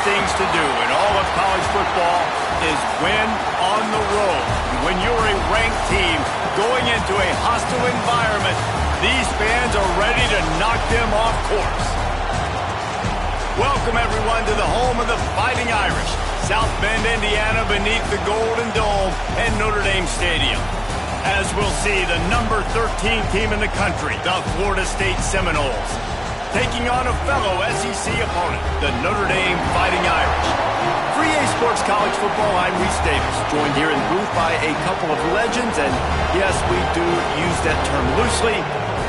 things to do in all of college football is win on the road. When you're a ranked team going into a hostile environment, these fans are ready to knock them off course. Welcome, everyone, to the home of the Fighting Irish, South Bend, Indiana, beneath the Golden Dome and Notre Dame Stadium. As we'll see, the number 13 team in the country, the Florida State Seminoles, taking on a fellow SEC opponent, the Notre Dame Fighting Irish. For EA Sports College Football, I'm Reese Davis, joined here in the booth by a couple of legends, and yes, we do use that term loosely.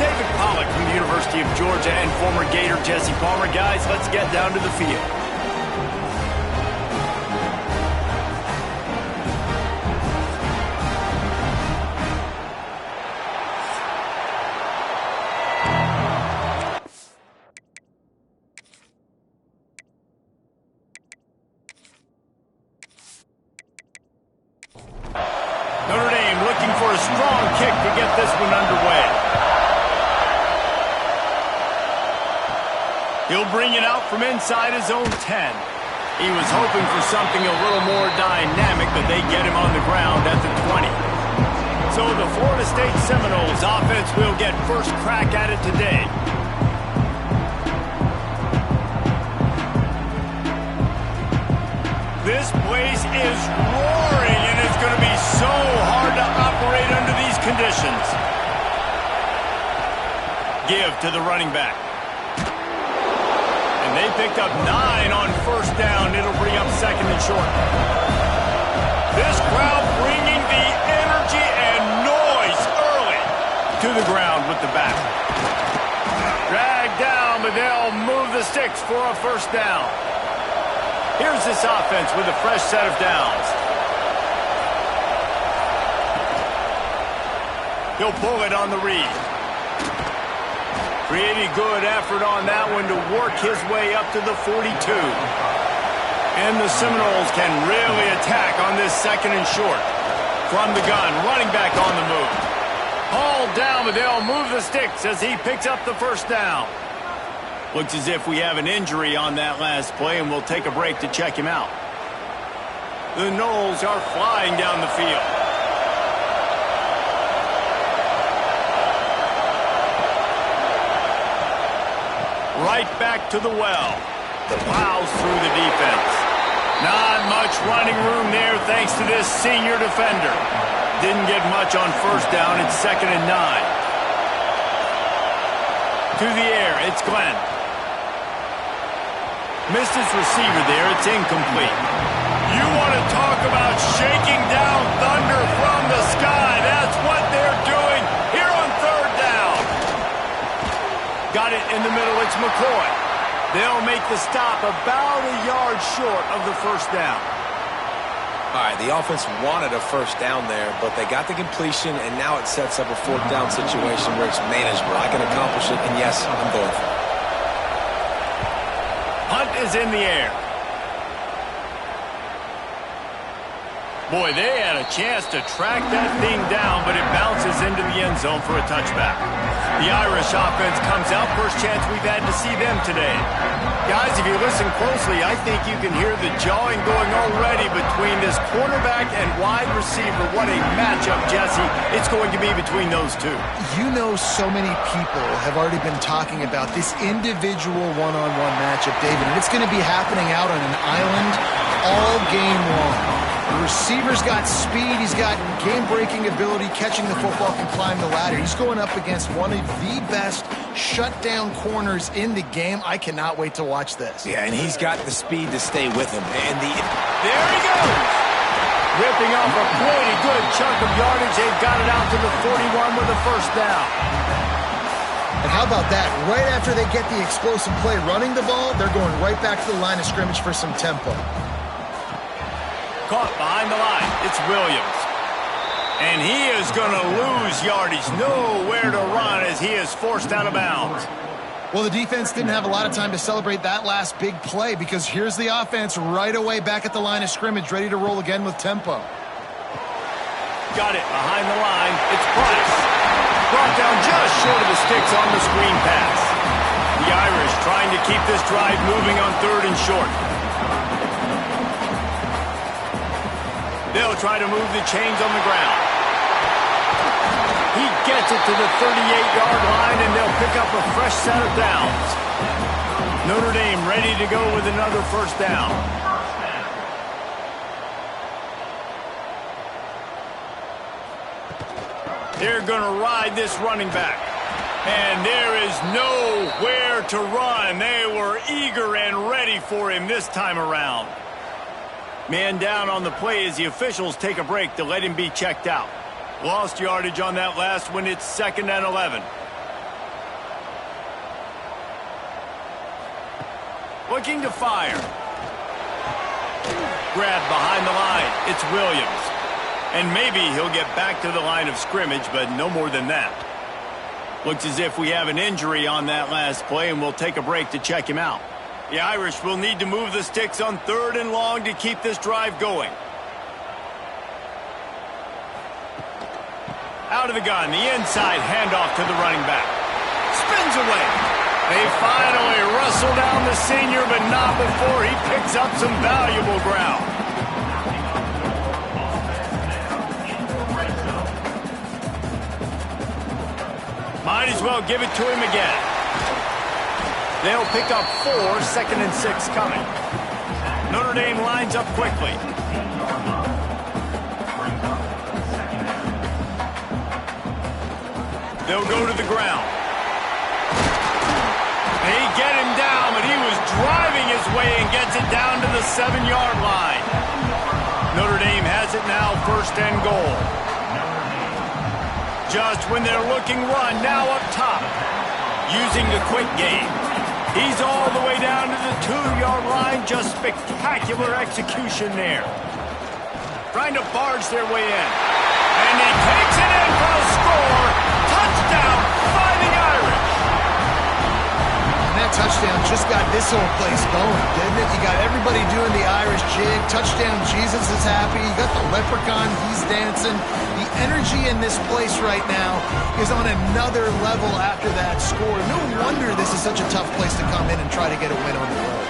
David Pollack from the University of Georgia and former Gator Jesse Palmer. Guys, let's get down to the field. Notre Dame looking for a strong kick to get this one underway. He'll bring it out from inside his own 10. He was hoping for something a little more dynamic, but they get him on the ground at the 20. So the Florida State Seminoles offense will get first crack at it today. This place is roaring, and it's going to be so hard to operate under these conditions. Give to the running back. And they picked up 9 on first down. It'll bring up second and short. This crowd bringing the energy and noise early to the ground with the back. Dragged down, but they'll move the sticks for a first down. Here's this offense with a fresh set of downs. He'll pull it on the read. Pretty good effort on that one to work his way up to the 42. And the Seminoles can really attack on this second and short. From the gun, running back on the move. Hauled down, but they'll move the sticks as he picks up the first down. Looks as if we have an injury on that last play, and we'll take a break to check him out. The Noles are flying down the field. Right back to the well. Plows through the defense. Not much running room there thanks to this senior defender. Didn't get much on first down. It's second and 9. To the air, it's Glenn. Missed his receiver there. It's incomplete. You want to talk about shaking down thunder from the sky. That's what they're doing here on third down. Got it in the middle. It's McCoy. They'll make the stop about a yard short of the first down. All right, the offense wanted a first down there, but they got the completion, and now it sets up a fourth down situation where it's manageable. I can accomplish it, and yes, I'm going for it. Hunt is in the air. Boy, they had a chance to track that thing down, but it bounces into the end zone for a touchback. The Irish offense comes out. First chance we've had to see them today. Guys, if you listen closely, I think you can hear the jawing going already between this quarterback and wide receiver. What a matchup, Jesse. It's going to be between those two. You know, so many people have already been talking about this individual one-on-one matchup, David, and it's going to be happening out on an island all game long. The receiver's got speed, he's got game-breaking ability, catching the football, can climb the ladder. He's going up against one of the best shutdown corners in the game. I cannot wait to watch this. Yeah, and he's got the speed to stay with him. And there he goes! Ripping off a pretty good chunk of yardage. They've got it out to the 41 with a first down. And how about that? Right after they get the explosive play running the ball, they're going right back to the line of scrimmage for some tempo. Caught behind the line. It's Williams. And he is going to lose yardage. Nowhere to run as he is forced out of bounds. Well, the defense didn't have a lot of time to celebrate that last big play because here's the offense right away back at the line of scrimmage, ready to roll again with tempo. Got it behind the line. It's Price. Brought down just short of the sticks on the screen pass. The Irish trying to keep this drive moving on third and short. They'll try to move the chains on the ground. He gets it to the 38-yard line, and they'll pick up a fresh set of downs. Notre Dame ready to go with another first down. They're going to ride this running back. And there is nowhere to run. They were eager and ready for him this time around. Man down on the play as the officials take a break to let him be checked out. Lost yardage on that last one. It's 2nd and 11. Looking to fire. Grabbed behind the line. It's Williams. And maybe he'll get back to the line of scrimmage, but no more than that. Looks as if we have an injury on that last play, and we'll take a break to check him out. The Irish will need to move the sticks on 3rd and long to keep this drive going. Out of the gun, the inside handoff to the running back. Spins away. They finally wrestle down the senior, but not before he picks up some valuable ground. Might as well give it to him again. They'll pick up 4, 2nd and 6 coming. Notre Dame lines up quickly. They'll go to the ground. They get him down, but he was driving his way and gets it down to the 7-yard line. Notre Dame has it now, 1st and goal. Just when they're looking run, now up top. Using the quick game. He's all the way down to the 2-yard line. Just spectacular execution there. Trying to barge their way in. And he takes it in for a score. Touchdown, Fighting Irish. And that touchdown just got this whole place going, didn't it? You got everybody doing the Irish jig. Touchdown, Jesus is happy. You got the leprechaun, he's dancing. The energy in this place right now is on another level after that score. No wonder this is such a tough place to come in and try to get a win on the road.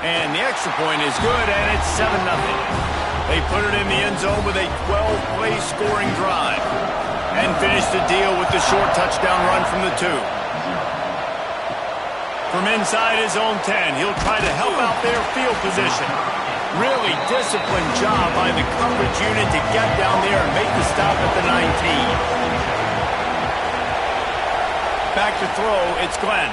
And the extra point is good, and it's 7-0. They put it in the end zone with a 12-play scoring drive and finish the deal with the short touchdown run from the 2. From inside his own 10, he'll try to help out their field position. Really disciplined job by the coverage unit to get down there and make the stop at the 19. Back to throw, it's Glenn.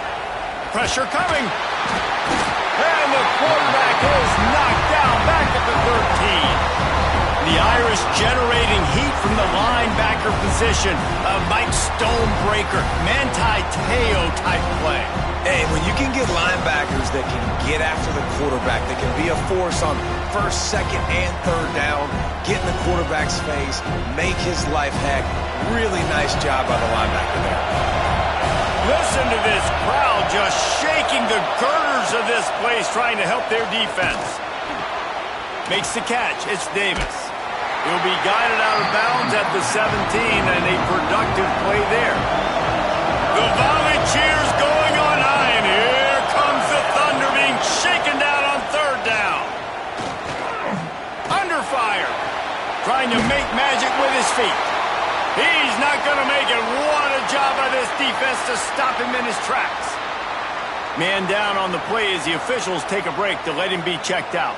Pressure coming. And the quarterback is knocked down back at the 13. The Irish generating heat from the linebacker position. A Mike Stonebreaker, Manti Te'o type play. Hey, when you can get linebackers that can get after the quarterback, that can be a force on 1st, 2nd, and 3rd down, get in the quarterback's face, make his life heck. Really nice job by the linebacker there. Listen to this crowd just shaking the girders of this place, trying to help their defense. Makes the catch. It's Davis. He'll be guided out of bounds at the 17, and a productive play there. The volley cheers going on high, and here comes the Thunder being shaken down on 3rd down. Under fire. Trying to make magic with his feet. He's not going to make it. What a job by this defense to stop him in his tracks. Man down on the play as the officials take a break to let him be checked out.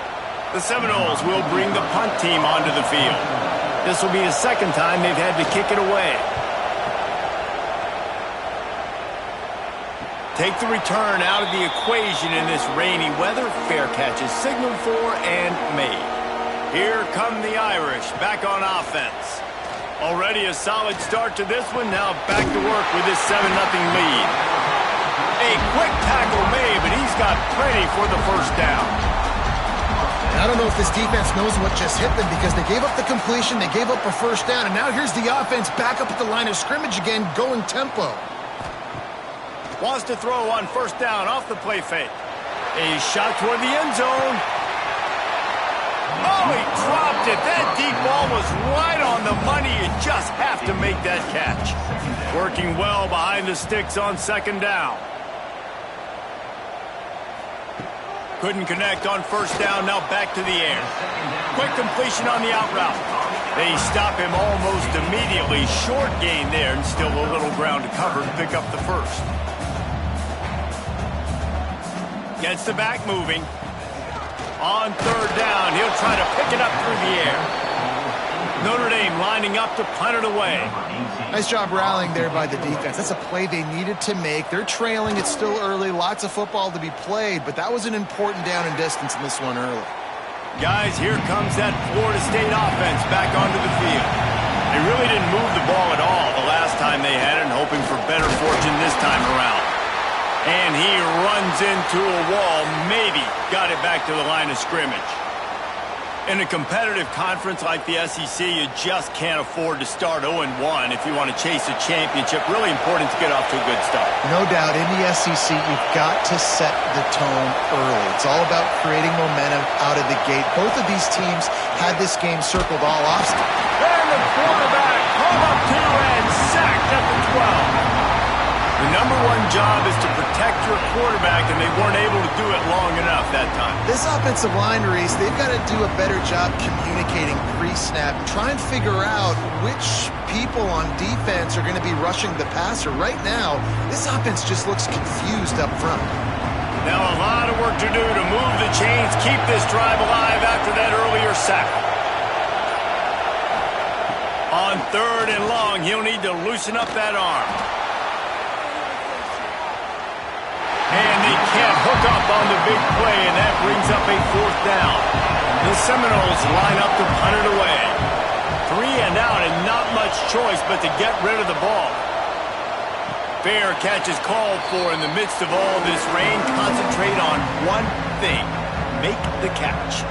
The Seminoles will bring the punt team onto the field. This will be the 2nd time they've had to kick it away. Take the return out of the equation in this rainy weather. Fair catch is signaled for and made. Here come the Irish back on offense. Already a solid start to this one. Now back to work with this 7-0 lead. A quick tackle made, but he's got plenty for the 1st down. I don't know if this defense knows what just hit them, because they gave up the completion, they gave up a 1st down, and now here's the offense back up at the line of scrimmage again, going tempo. Wants to throw on 1st down off the play fake. A shot toward the end zone. Oh, he dropped it. That deep ball was right on the money. You just have to make that catch. Working well behind the sticks on 2nd down. Couldn't connect on first down, now back to the air. Quick completion on the out route. They stop him almost immediately. Short gain there, and still a little ground to cover to pick up the first. Gets the back moving. On third down, he'll try to pick it up through the air. Notre Dame lining up to punt it away. Nice job rallying there by the defense. That's a play they needed to make. They're trailing. It's still early. Lots of football to be played, but that was an important down and distance in this one early. Guys, here comes that Florida State offense back onto the field. They really didn't move the ball at all the last time they had it, and hoping for better fortune this time around. And he runs into a wall, maybe got it back to the line of scrimmage. In a competitive conference like the SEC, you just can't afford to start 0-1 if you want to chase a championship. Really important to get off to a good start. No doubt, in the SEC, you've got to set the tone early. It's all about creating momentum out of the gate. Both of these teams had this game circled all obstacles. And the quarterback called up to and sacked at the 12. The number one job is to protect your quarterback, and they weren't able to do it long enough that time. This offensive line, Reese, they've got to do a better job communicating pre-snap and try and figure out which people on defense are going to be rushing the passer. Right now, this offense just looks confused up front. Now a lot of work to do to move the chains, keep this drive alive after that earlier sack. On third and long, he'll need to loosen up that arm. And they can't hook up on the big play, and that brings up a fourth down. The Seminoles line up to punt it away. 3 and out, and not much choice but to get rid of the ball. Fair catch is called for in the midst of all this rain. Concentrate on one thing: make the catch.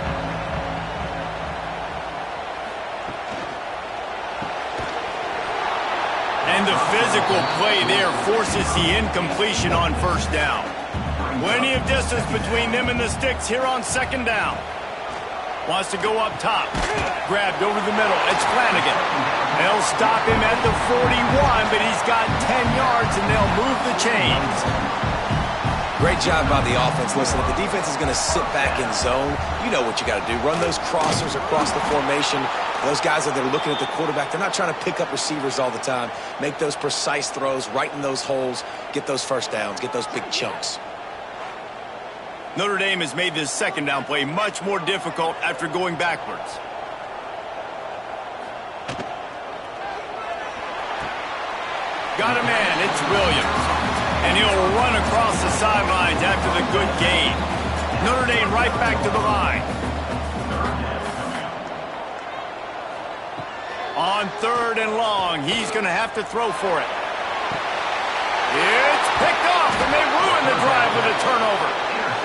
And the physical play there forces the incompletion on first down. Plenty of distance between them and the sticks here on second down. Wants to go up top. Grabbed over the middle. It's Flanagan. They'll stop him at the 41, but he's got 10 yards, and they'll move the chains. Great job by the offense. Listen, if the defense is going to sit back in zone, you know what you got to do. Run those crossers across the formation. Those guys that are looking at the quarterback, they're not trying to pick up receivers all the time. Make those precise throws, right in those holes, get those first downs, get those big chunks. Notre Dame has made this second down play much more difficult after going backwards. Got a man, it's Williams. And he'll run across the sidelines after the good gain. Notre Dame right back to the line. On third and long, he's going to have to throw for it. It's picked off, and they ruin the drive with a turnover.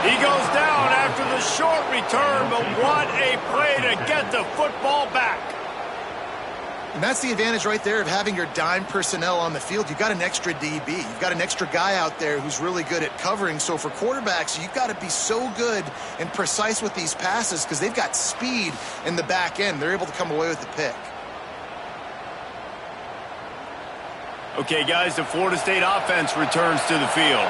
He goes down after the short return, but what a play to get the football back. And that's the advantage right there of having your dime personnel on the field. You've got an extra DB. You've got an extra guy out there who's really good at covering. So for quarterbacks, you've got to be so good and precise with these passes because they've got speed in the back end. They're able to come away with the pick. Okay, guys, the Florida State offense returns to the field.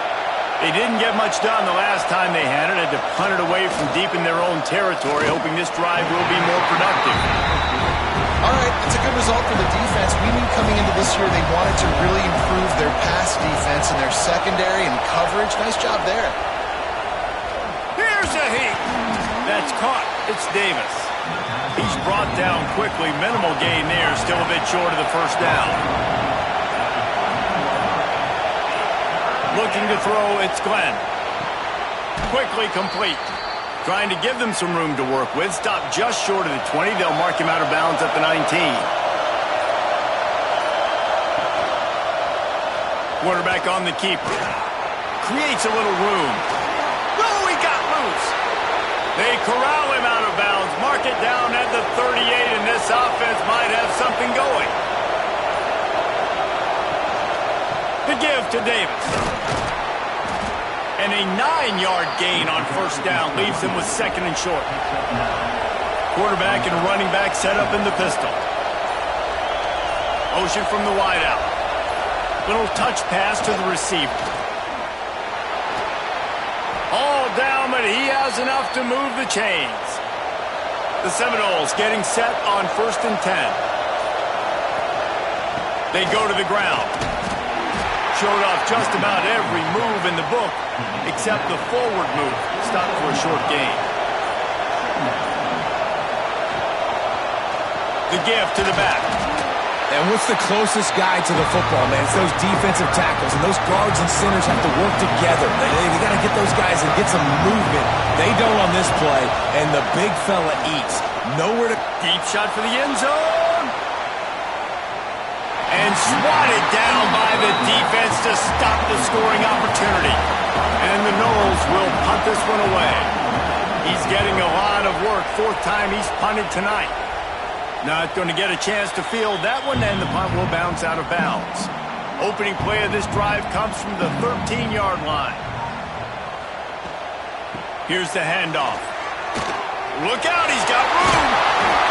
They didn't get much done the last time they had it. Had to punt it away from deep in their own territory, hoping this drive will be more productive. All right, it's a good result for the defense. We knew coming into this year they wanted to really improve their pass defense and their secondary and coverage. Nice job there. Here's a heat. That's caught. It's Davis. He's brought down quickly. Minimal gain there. Still a bit short of the first down. Looking to throw, it's Glenn. Quickly complete. Trying to give them some room to work with. Stopped just short of the 20. They'll mark him out of bounds at the 19. Quarterback on the keeper. Creates a little room. Oh, he got loose. They corral him out of bounds. Mark it down at the 38, and this offense might have something going. The give to Davis. And a 9-yard gain on first down leaves him with second and short. Quarterback and running back set up in the pistol. Motion from the wideout. Little touch pass to the receiver. All down, but he has enough to move the chains. The Seminoles getting set on 1st and 10. They go to the ground. Showed off just about every move in the book, except the forward move. Stopped for a short gain. The give to the back. And what's the closest guy to the football, man? It's those defensive tackles, and those guards and centers have to work together. They got to get those guys and get some movement. They don't on this play, and the big fella eats. Nowhere to... Deep shot for the end zone. And swatted down by the defense to stop the scoring opportunity. And the Noles will punt this one away. He's getting a lot of work. 4th time he's punted tonight. Not going to get a chance to field that one, and the punt will bounce out of bounds. Opening play of this drive comes from the 13-yard line. Here's the handoff. Look out, he's got room!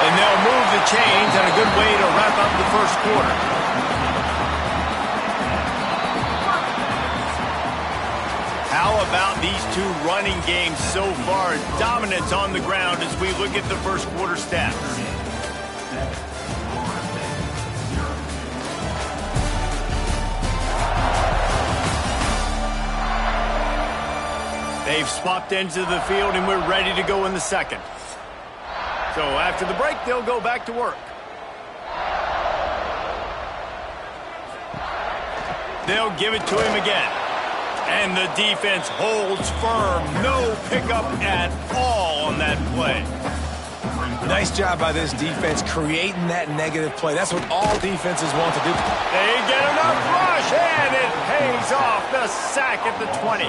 And they'll move the chains, and a good way to wrap up the first quarter. How about these two running games so far? Dominance on the ground as we look at the first quarter stats. They've swapped ends of the field, and we're ready to go in the second. So after the break, they'll go back to work. They'll give it to him again. And the defense holds firm. No pickup at all on that play. Nice job by this defense creating that negative play. That's what all defenses want to do. They get enough rush, and it pays off. The sack at the 20.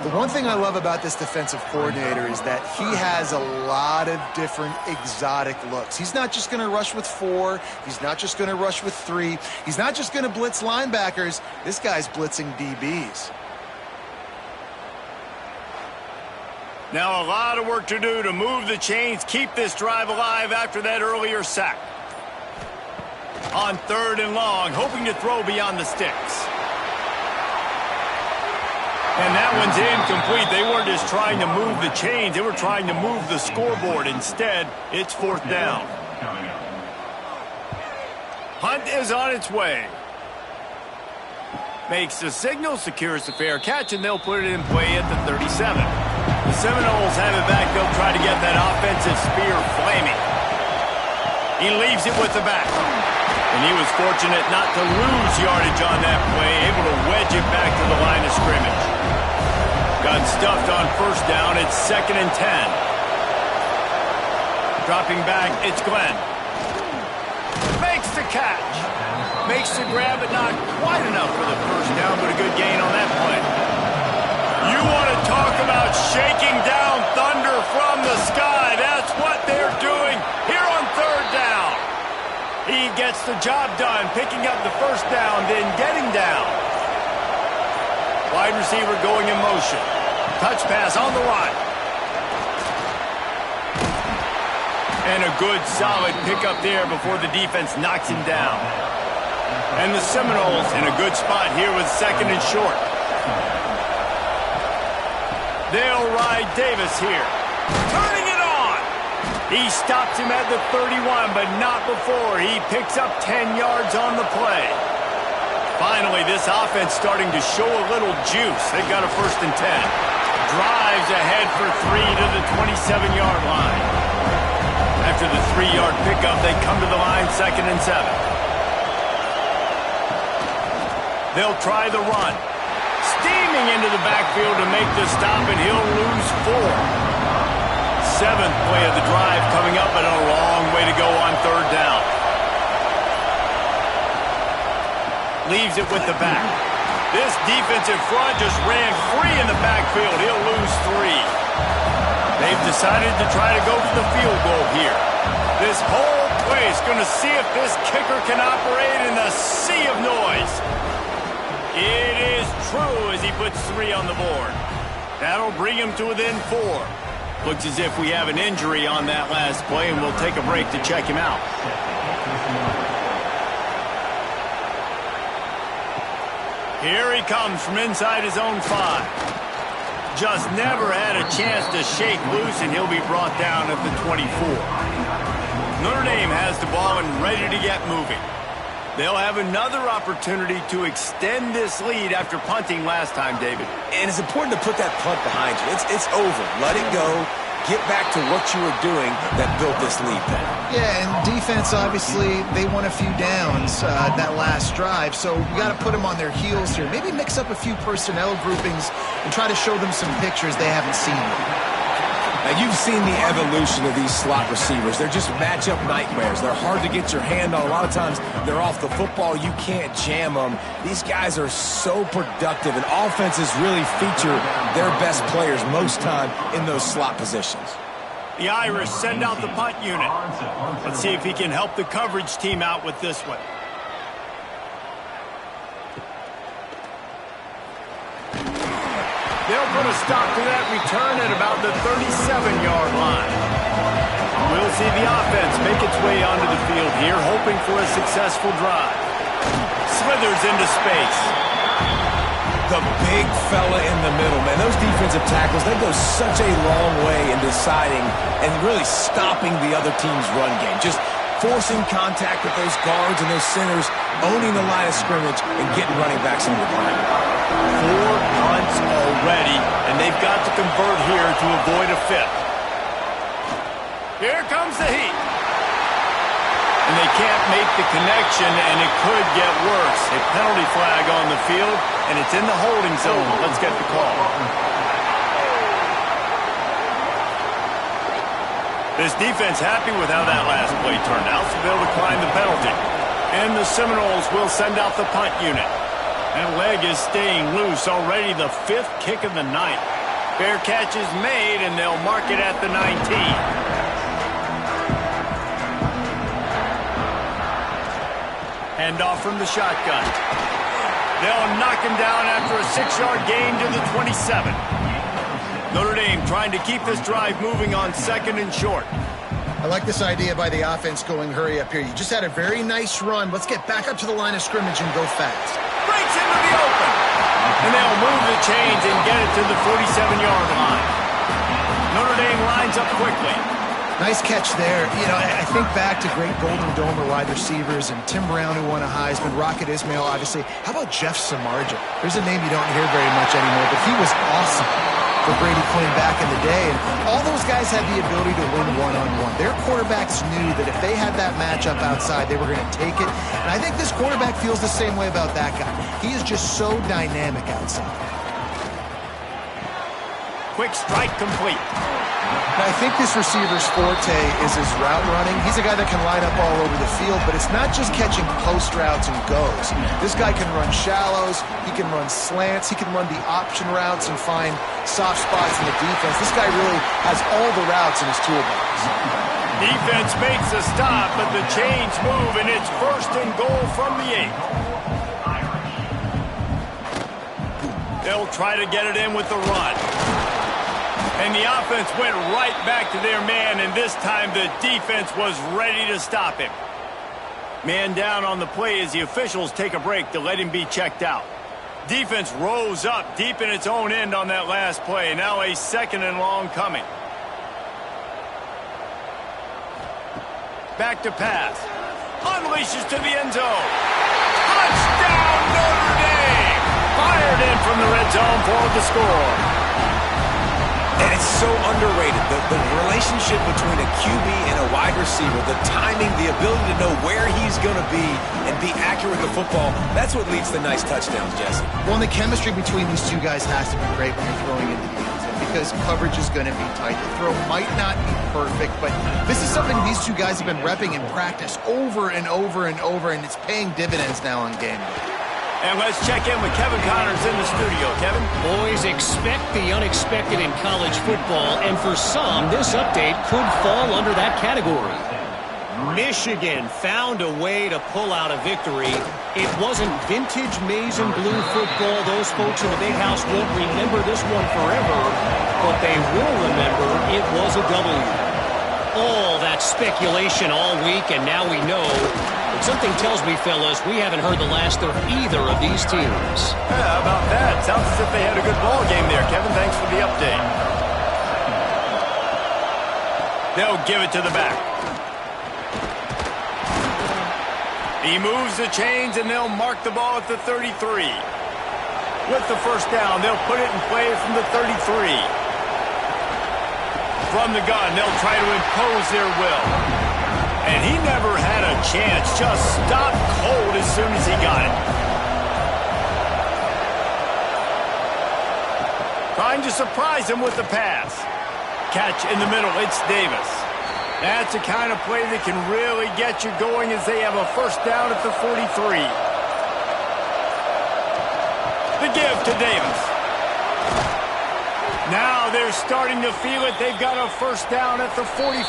The one thing I love about this defensive coordinator is that he has a lot of different exotic looks. He's not just going to rush with 4. He's not just going to rush with 3. He's not just going to blitz linebackers. This guy's blitzing DBs. Now a lot of work to do to move the chains, keep this drive alive after that earlier sack. On 3rd and long, hoping to throw beyond the sticks. And that one's incomplete. They weren't just trying to move the chains, they were trying to move the scoreboard. Instead, it's 4th down. Hunt is on its way. Makes the signal, secures the fair catch, and they'll put it in play at the 37. The Seminoles have it back. They'll try to get that offensive spear flaming. He leaves it with the back. And he was fortunate not to lose yardage on that play, able to wedge it back to the line of scrimmage. Got stuffed on 1st down. It's 2nd and 10. Dropping back, it's Glenn. Makes the catch. Makes the grab, but not quite enough for the 1st down, but a good gain on that play. You want to talk about shaking down thunder from the sky. That's what they're doing here on 3rd down. He gets the job done, picking up the 1st down, then getting down. Wide receiver going in motion. Touch pass on the run. And a good, solid pickup there before the defense knocks him down. And the Seminoles in a good spot here with 2nd and short. They'll ride Davis here. Turning it on. He stops him at the 31, but not before. He picks up 10 yards on the play. Finally, this offense starting to show a little juice. They've got a 1st and 10. Drives ahead for 3 to the 27-yard line. After the 3-yard pickup, they come to the line 2nd and 7. They'll try the run. Steaming into the backfield to make the stop, and he'll lose 4. 7th play of the drive coming up, and a long way to go on 3rd down. Leaves it with the back. This defensive front just ran free in the backfield. He'll lose 3. They've decided to try to go for the field goal here. This whole play is going to see if this kicker can operate in the sea of noise. It is true as he puts 3 on the board. That'll bring him to within 4. Looks as if we have an injury on that last play, and we'll take a break to check him out. Here he comes from inside his own 5. Just never had a chance to shake loose, and he'll be brought down at the 24. Notre Dame has the ball and ready to get moving. They'll have another opportunity to extend this lead after punting last time, David. And it's important to put that punt behind you. It's over. Let it go. Get back to what you were doing that built this lead, Ben. Yeah, and defense, obviously, they won a few downs that last drive, so we got to put them on their heels here. Maybe mix up a few personnel groupings and try to show them some pictures they haven't seen yet. Now, you've seen the evolution of these slot receivers. They're just matchup nightmares. They're hard to get your hand on. A lot of times, they're off the football. You can't jam them. These guys are so productive, and offenses really feature their best players most time in those slot positions. The Irish send out the punt unit. Let's see if he can help the coverage team out with this one. They'll put a stop to that return at about the 37-yard line. We'll see the offense make its way onto the field here, hoping for a successful drive. Slithers into space. The big fella in the middle, man. Those defensive tackles, they go such a long way in deciding and really stopping the other team's run game. Just forcing contact with those guards and those centers, owning the line of scrimmage, and getting running backs into the line. 4 punts already, and they've got to convert here to avoid a fifth. Here comes the heat. And they can't make the connection, and it could get worse. A penalty flag on the field, and it's in the holding zone. Let's get the call. This defense happy with how that last play turned out, so they'll decline the penalty. And the Seminoles will send out the punt unit. That leg is staying loose, already the 5th kick of the night. Fair catch is made, and they'll mark it at the 19. Handoff from the shotgun. They'll knock him down after a 6-yard gain to the 27. Notre Dame trying to keep this drive moving on 2nd and short. I like this idea by the offense going hurry up here. You just had a very nice run. Let's get back up to the line of scrimmage and go fast. Breaks into the open. And they'll move the chains and get it to the 47-yard line. Notre Dame lines up quickly. Nice catch there. You know, I think back to great Golden Domer wide receivers and Tim Brown, who won a Heisman, Rocket Ismail, obviously. How about Jeff Samardzija? There's a name you don't hear very much anymore, but he was awesome for Brady Quinn back in the day. And all those guys had the ability to win one-on-one. Their quarterbacks knew that if they had that matchup outside, they were going to take it. And I think this quarterback feels the same way about that guy. He is just so dynamic outside. Quick strike complete. Now, I think this receiver's forte is his route running. He's a guy that can line up all over the field, but it's not just catching post routes and goes. This guy can run shallows, he can run slants, he can run the option routes and find soft spots in the defense. This guy really has all the routes in his toolbox. Defense makes a stop, but the chains move, and it's 1st and goal from the 8. They'll try to get it in with the run. And the offense went right back to their man, and this time the defense was ready to stop him. Man down on the play as the officials take a break to let him be checked out. Defense rose up deep in its own end on that last play. Now a 2nd and long coming. Back to pass. Unleashes to the end zone. Touchdown, Notre Dame! Fired in from the red zone for the score. And it's so underrated. The relationship between a QB and a wide receiver, the timing, the ability to know where he's going to be and be accurate with the football, that's what leads to nice touchdowns, Jesse. Well, and the chemistry between these two guys has to be great when you're throwing into the end zone because coverage is going to be tight. The throw might not be perfect, but this is something these two guys have been repping in practice over and over and over, and it's paying dividends now on game day. And let's check in with Kevin Connors in the studio. Kevin? Boys, expect the unexpected in college football, and for some, this update could fall under that category. Michigan found a way to pull out a victory. It wasn't vintage maize and blue football. Those folks in the big house won't remember this one forever, but they will remember it was a W. All that speculation all week, and now we know Something tells me, fellas, we haven't heard the last of either of these teams. Yeah, how about that? Sounds as if they had a good ball game there, Kevin. Thanks for the update. They'll give it to the back. He moves the chains, and they'll mark the ball at the 33. With the first down, they'll put it in play from the 33. From the gun, they'll try to impose their will. And he never had a chance. Just stopped cold as soon as he got it. Trying to surprise him with the pass. Catch in the middle. It's Davis. That's the kind of play that can really get you going as they have a first down at the 43. The give to Davis. Now they're starting to feel it. They've got a first down at the 44.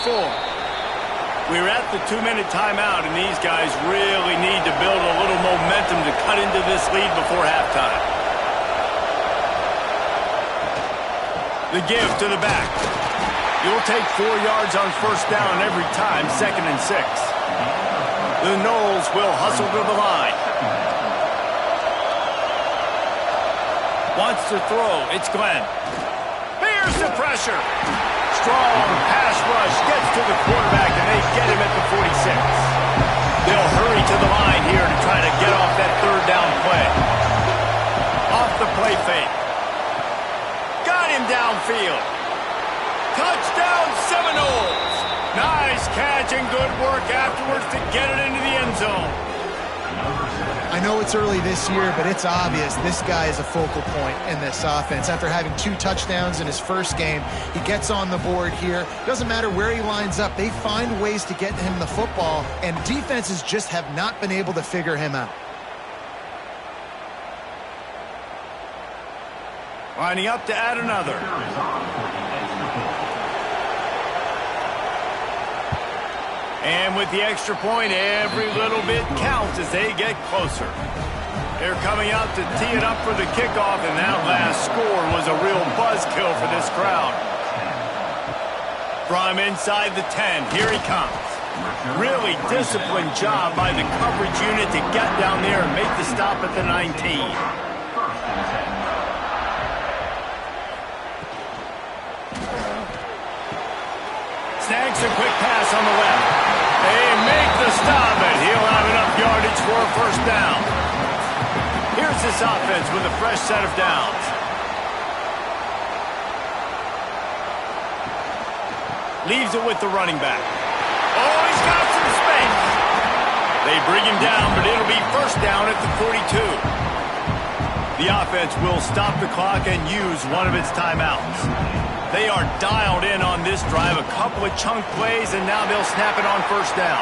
We're at the 2-minute timeout, and these guys really need to build a little momentum to cut into this lead before halftime. The give to the back. You'll take 4 yards on first down every time, 2nd and 6. The Knowles will hustle to the line. Wants to throw. It's Glenn. Here's the pressure. Strong pass rush gets to the quarterback, and they get him at the 46. They'll hurry to the line here to try to get off that third down play. Off the play fake. Got him downfield. Touchdown Seminoles. Nice catch and good work afterwards to get it into the end zone. I know it's early this year, but it's obvious this guy is a focal point in this offense. After having 2 touchdowns in his first game, he gets on the board here. Doesn't matter where he lines up. They find ways to get him the football, and defenses just have not been able to figure him out. Lining up to add another. And with the extra point, every little bit counts as they get closer. They're coming out to tee it up for the kickoff, and that last score was a real buzzkill for this crowd. From inside the 10, here he comes. Really disciplined job by the coverage unit to get down there and make the stop at the 19. Snags a quick pass on the left. They make the stop, and he'll have enough yardage for a first down. Here's this offense with a fresh set of downs. Leaves it with the running back. Oh, he's got some space. They bring him down, but it'll be first down at the 42. The offense will stop the clock and use one of its timeouts. They are dialed in on this drive. A couple of chunk plays, and now they'll snap it on first down.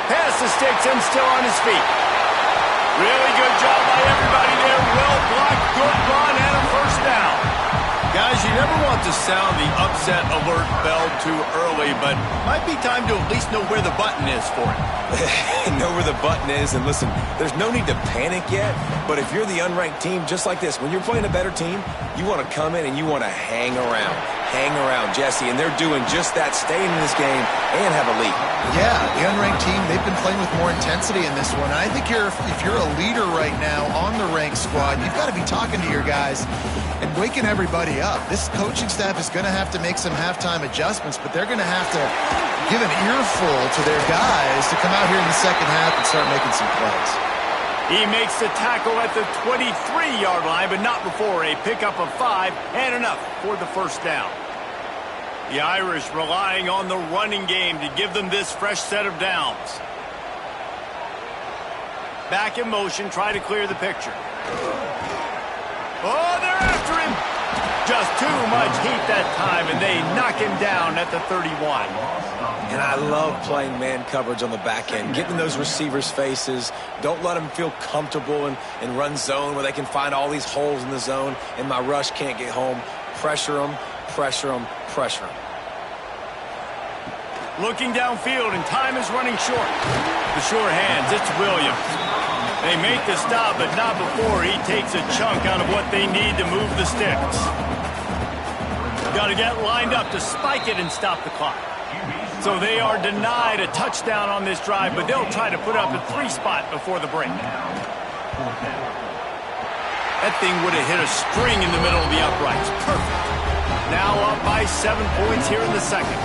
Pass the sticks and still on his feet. Really good job by everybody there. Well blocked, good run, and a first down. Guys, you never want to sound the upset alert bell too early, but might be time to at least know where the button is for it. Know where the button is, and listen, there's no need to panic yet, but if you're the unranked team, just like this, when you're playing a better team, you want to come in and you want to hang around. Hang around, Jesse, and they're doing just that, staying in this game and have a lead. Yeah, the unranked team, they've been playing with more intensity in this one. I think if you're a leader right now on the ranked squad, you've got to be talking to your guys and waking everybody up. This coaching staff is going to have to make some halftime adjustments, but they're going to have to give an earful to their guys to come out here in the second half and start making some plays. He makes the tackle at the 23-yard line, but not before a pickup of 5 and enough for the first down. The Irish relying on the running game to give them this fresh set of downs. Back in motion, try to clear the picture. Oh, they're after him. Just too much heat that time, and they knock him down at the 31. And I love playing man coverage on the back end, getting those receivers' faces. Don't let them feel comfortable in run zone where they can find all these holes in the zone, and my rush can't get home. Pressure them, pressure them, pressure them. Looking downfield, and time is running short. The sure hands, it's Williams. They make the stop, but not before he takes a chunk out of what they need to move the sticks. Got to get lined up to spike it and stop the clock. So they are denied a touchdown on this drive, but they'll try to put up a 3 spot before the break. That thing would have hit a string in the middle of the uprights. Perfect. Now up by 7 points here in the second.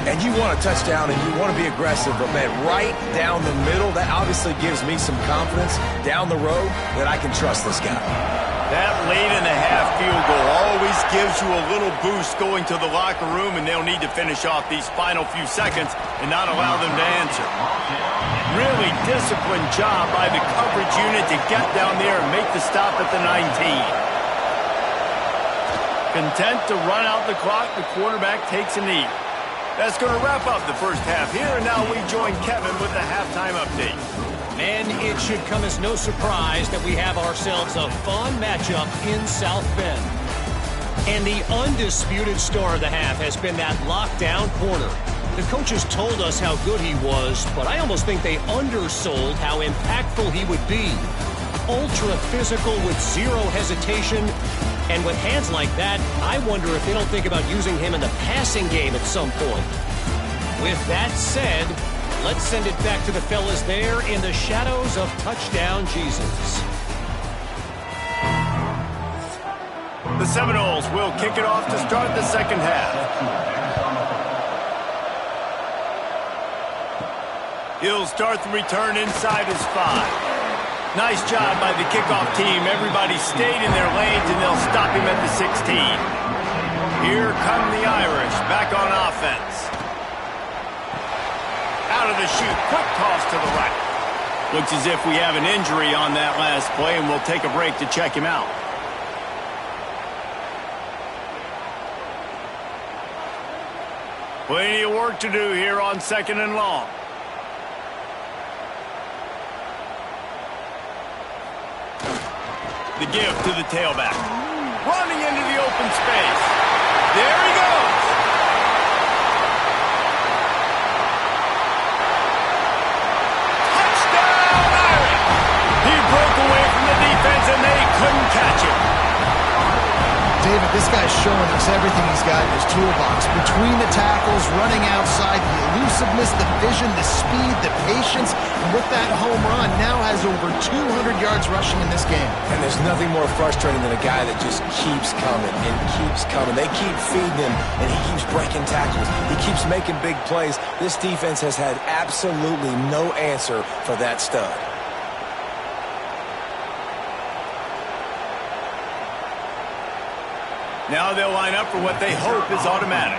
And you want a touchdown and you want to be aggressive, but man, right down the middle, that obviously gives me some confidence down the road that I can trust this guy. That late in the half field goal always gives you a little boost going to the locker room, and they'll need to finish off these final few seconds and not allow them to answer. Really disciplined job by the coverage unit to get down there and make the stop at the 19. Content to run out the clock, the quarterback takes a knee. That's going to wrap up the first half here, and now we join Kevin with the halftime update. And it should come as no surprise that we have ourselves a fun matchup in South Bend. And the undisputed star of the half has been that lockdown corner. The coaches told us how good he was, but I almost think they undersold how impactful he would be. Ultra physical with zero hesitation. And with hands like that, I wonder if they don't think about using him in the passing game at some point. With that said, let's send it back to the fellas there in the shadows of touchdown Jesus. The Seminoles will kick it off to start the second half. He'll start the return inside his 5. Nice job by the kickoff team. Everybody stayed in their lanes, and they'll stop him at the 16. Here come the Irish back on offense. Out of the chute, quick toss to the right. Looks as if we have an injury on that last play, and we'll take a break to check him out. Plenty of work to do here on 2nd and long. The give to the tailback. Running into the open space. There he goes. Touchdown, Irish! He broke away from the defense, and they couldn't catch him. David, this guy's showing us everything he's got in his toolbox. Between the tackles, running outside, the elusiveness, the vision, the speed, the patience. And with that home run, now has over 200 yards rushing in this game. And there's nothing more frustrating than a guy that just keeps coming and keeps coming. They keep feeding him, and he keeps breaking tackles. He keeps making big plays. This defense has had absolutely no answer for that stud. Now they'll line up for what they hope is automatic.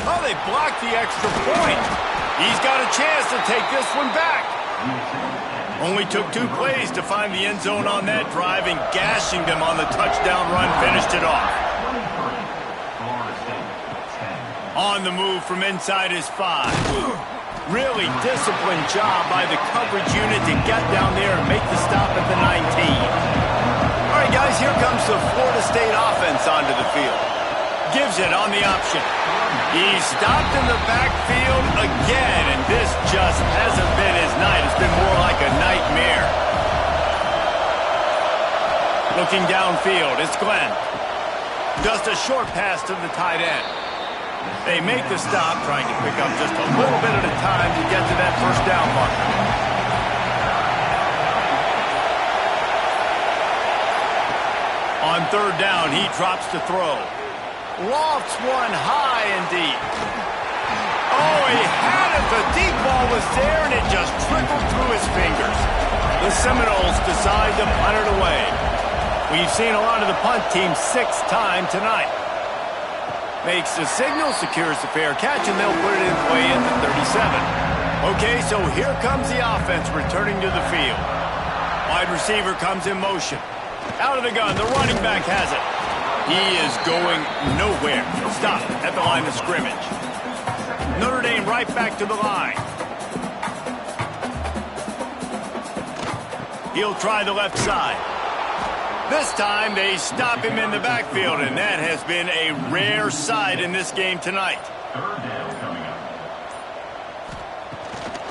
Oh, they blocked the extra point. He's got a chance to take this one back. Only took 2 plays to find the end zone on that drive, and gashing them on the touchdown run finished it off. On the move from inside his 5. Really disciplined job by the coverage unit to get down there and make the stop at the 19. All right, guys, here comes the Florida State offense onto the field. Gives it on the option. He's stopped in the backfield again, and this just hasn't been his night. It's been more like a nightmare. Looking downfield, it's Glenn. Just a short pass to the tight end. They make the stop, trying to pick up just a little bit at a time to get to that first down marker. On 3rd down, he drops to throw. Lofts one high and deep. Oh, he had it. The deep ball was there, and it just trickled through his fingers. The Seminoles decide to punt it away. We've seen a lot of the punt team 6 times tonight. Makes the signal, secures the fair catch, and they'll put it in play at the 37. Okay, so here comes the offense returning to the field. Wide receiver comes in motion. Out of the gun, the running back has it. He is going nowhere. Stop at the line of scrimmage. Notre Dame right back to the line. He'll try the left side. This time they stop him in the backfield, and that has been a rare sight in this game tonight.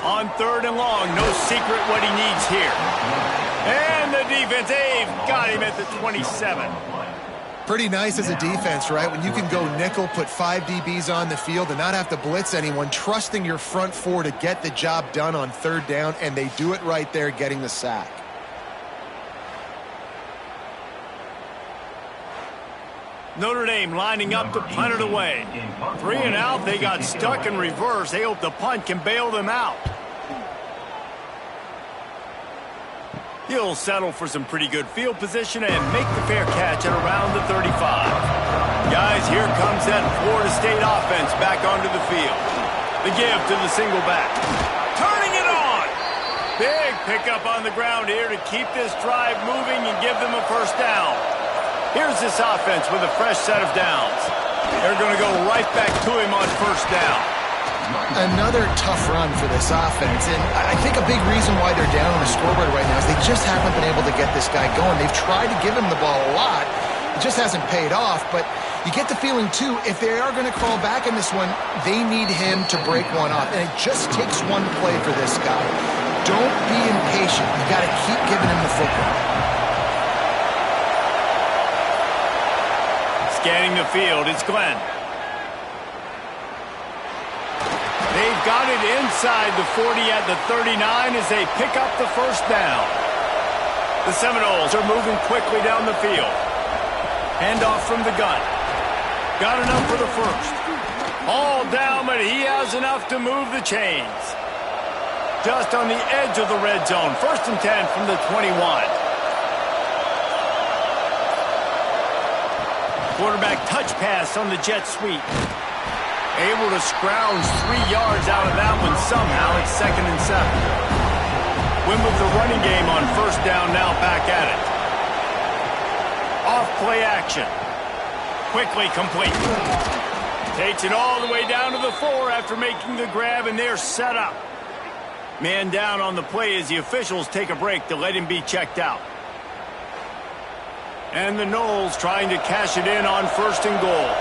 On 3rd and long, no secret what he needs here. And the defense, they've got him at the 27. Pretty nice as a defense, right? When you can go nickel, put 5 DBs on the field and not have to blitz anyone, trusting your front four to get the job done on third down, and they do it right there, getting the sack. Notre Dame lining up to punt it away. 3 and out, they got stuck in reverse. They hope the punt can bail them out. He'll settle for some pretty good field position and make the fair catch at around the 35. Guys, here comes that Florida State offense back onto the field. The give to the single back. Turning it on! Big pickup on the ground here to keep this drive moving and give them a first down. Here's this offense with a fresh set of downs. They're going to go right back to him on first down. Another tough run for this offense, and I think a big reason why they're down on the scoreboard right now is they just haven't been able to get this guy going. They've tried to give him the ball a lot. It just hasn't paid off, but you get the feeling, too, if they are going to crawl back in this one, they need him to break one off, and it just takes one play for this guy. Don't be impatient. You got to keep giving him the football. Scanning the field, it's Glenn. They've got it inside the 40 at the 39 as they pick up the first down. The Seminoles are moving quickly down the field. Handoff from the gun. Got enough for the first. All down, but he has enough to move the chains. Just on the edge of the red zone. 1st and 10 from the 21. Quarterback touch pass on the jet sweep. Able to scrounge 3 yards out of that one somehow. It's 2nd and 7. Win with the running game on first down, now back at it. Off play action. Quickly complete. Takes it all the way down to the 4 after making the grab, and they're set up. Man down on the play as the officials take a break to let him be checked out. And the Noles trying to cash it in on 1st and goal.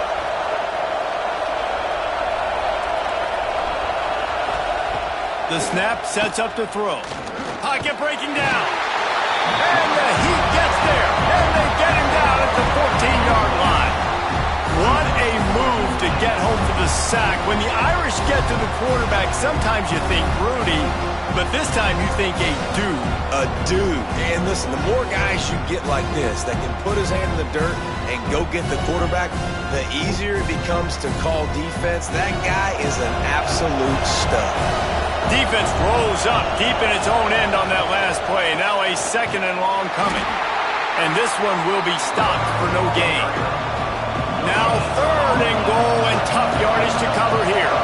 The snap sets up to throw. Pocket breaking down. And the Heat gets there. And they get him down at the 14-yard line. What a move to get home for the sack. When the Irish get to the quarterback, sometimes you think Rudy, but this time you think a dude. A dude. And listen, the more guys you get like this that can put his hand in the dirt and go get the quarterback, the easier it becomes to call defense. That guy is an absolute stud. Defense rolls up deep in its own end on that last play. Now a 2nd and long coming. And this one will be stopped for no gain. Now 3rd and goal and tough yardage to cover here.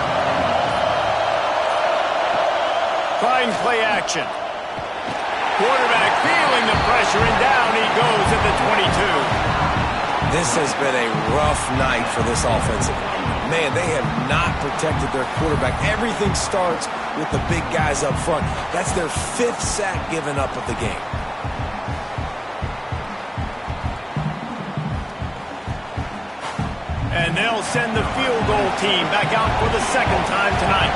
Trying play action. Quarterback feeling the pressure, and down he goes at the 22. This has been a rough night for this offensive line. Man, they have not protected their quarterback. Everything starts with the big guys up front. That's their 5th sack given up of the game. And they'll send the field goal team back out for the 2nd time tonight.